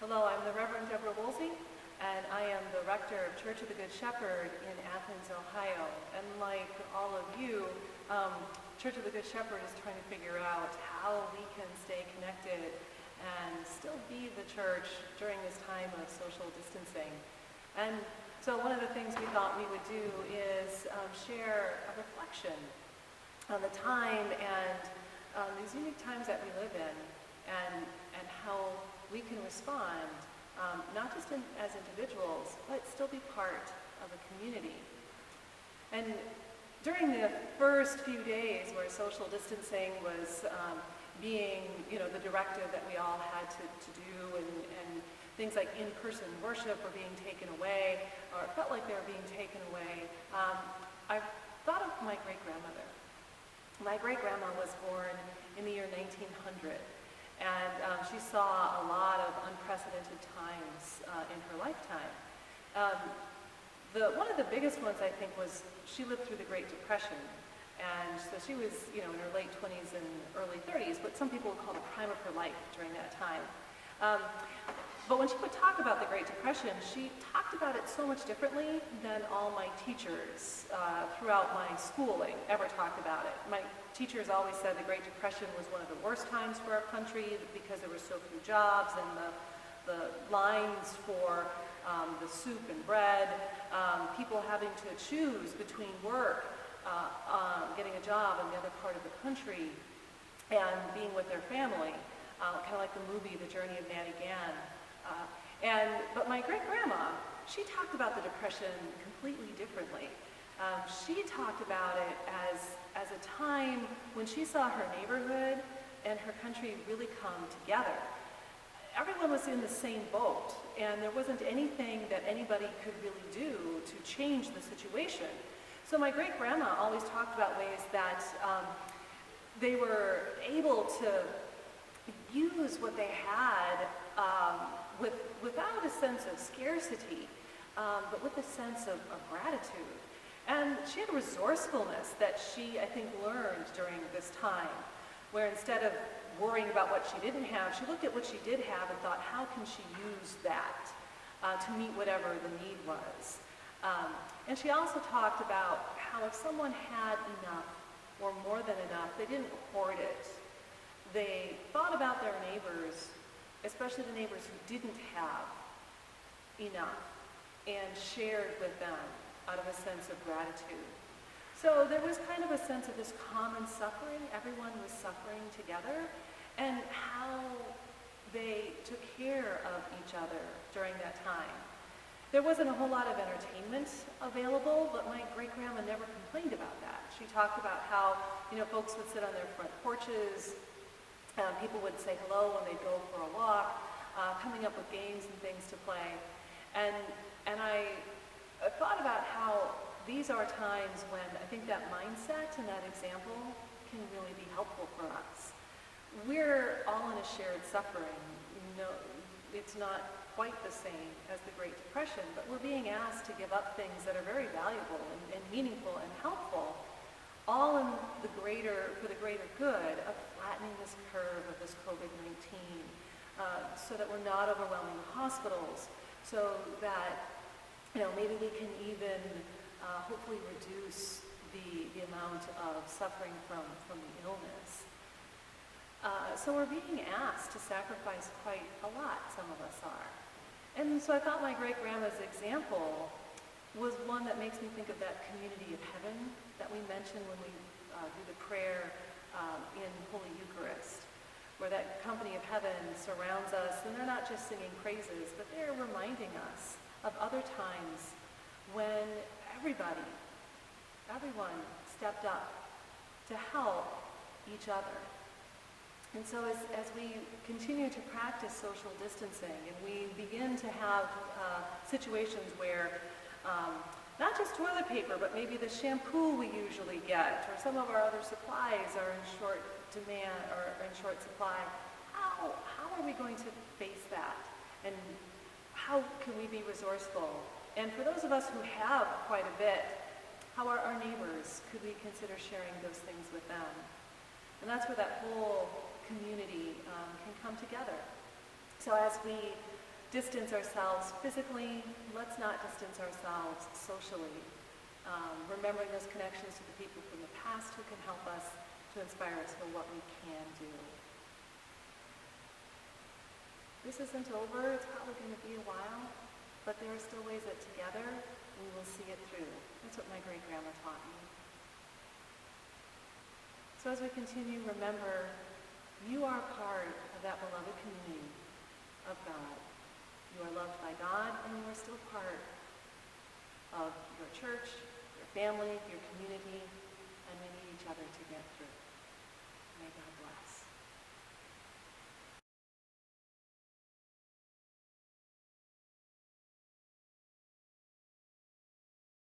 Hello, I'm the Reverend Deborah Woolsey, and I am the rector of Church of the Good Shepherd in Athens, Ohio. And like all of you, Church of the Good Shepherd is trying to figure out how we can stay connected and still be the church during this time of social distancing. And so one of the things we thought we would do is share a reflection on the time and these unique times that we live in, and how we can respond, not just as individuals, but still be part of a community. And during the first few days where social distancing was being, the directive that we all had to do, and things like in-person worship were being taken away, or it felt like they were being taken away, I thought of my great-grandmother. My great-grandma was born in the year 1900, and she saw a lot of unprecedented times in her lifetime. One of the biggest ones, I think, was she lived through the Great Depression. And so she was, in her late 20s and early 30s, but some people would call the prime of her life during that time. But when she would talk about the Great Depression, she talked about it so much differently than all my teachers throughout my schooling ever talked about it. My teachers always said the Great Depression was one of the worst times for our country because there were so few jobs, and the lines for the soup and bread, people having to choose between work, getting a job in the other part of the country, and being with their family, kind of like the movie The Journey of Nanny Gann. But my great-grandma, she talked about the Depression completely differently. She talked about it as a time when she saw her neighborhood and her country really come together. Everyone was in the same boat, and there wasn't anything that anybody could really do to change the situation. So my great-grandma always talked about ways that they were able to use what they had without a sense of scarcity, but with a sense of gratitude. And she had a resourcefulness that she, I think, learned during this time, where instead of worrying about what she didn't have, she looked at what she did have and thought, how can she use that to meet whatever the need was? And she also talked about how if someone had enough or more than enough, they didn't hoard it. They thought about their neighbors, especially the neighbors who didn't have enough, and shared with them out of a sense of gratitude. So there was kind of a sense of this common suffering. Everyone was suffering together, and how they took care of each other during that time. There wasn't a whole lot of entertainment available, but my great-grandma never complained about that. She talked about how, folks would sit on their front porches, people would say hello when they'd go for a walk, coming up with games and things to play. And I thought about how these are times when I think that mindset and that example can really be helpful for us. We're all in a shared suffering. It's not quite the same as the Great Depression, but we're being asked to give up things that are very valuable and meaningful and helpful, all for the greater good of flattening this curve of this COVID-19, so that we're not overwhelming the hospitals, so that maybe we can even hopefully reduce the amount of suffering from the illness. So we're being asked to sacrifice quite a lot, some of us are. And so I thought my great-grandma's example was one that makes me think of that community of heaven that we mention when we do the prayer in Holy Eucharist, where that company of heaven surrounds us, and they're not just singing praises, but they're reminding us of other times when everyone stepped up to help each other. And so as we continue to practice social distancing, and we begin to have situations where not just toilet paper, but maybe the shampoo we usually get, or some of our other supplies are in short demand or in short supply, how are we going to face that? And how can we be resourceful? And for those of us who have quite a bit, how are our neighbors? Could we consider sharing those things with them? And that's where that whole community can come together. So as we distance ourselves physically, let's not distance ourselves socially. Remembering those connections to the people from the past who can help us to inspire us for what we can do. This isn't over, it's probably going to be a while, but there are still ways that together we will see it through. That's what my great-grandma taught me. So as we continue, remember, you are part of that beloved community of God. You are loved by God, and you are still part of your church, your family, your community, and we need each other to get through. May God bless.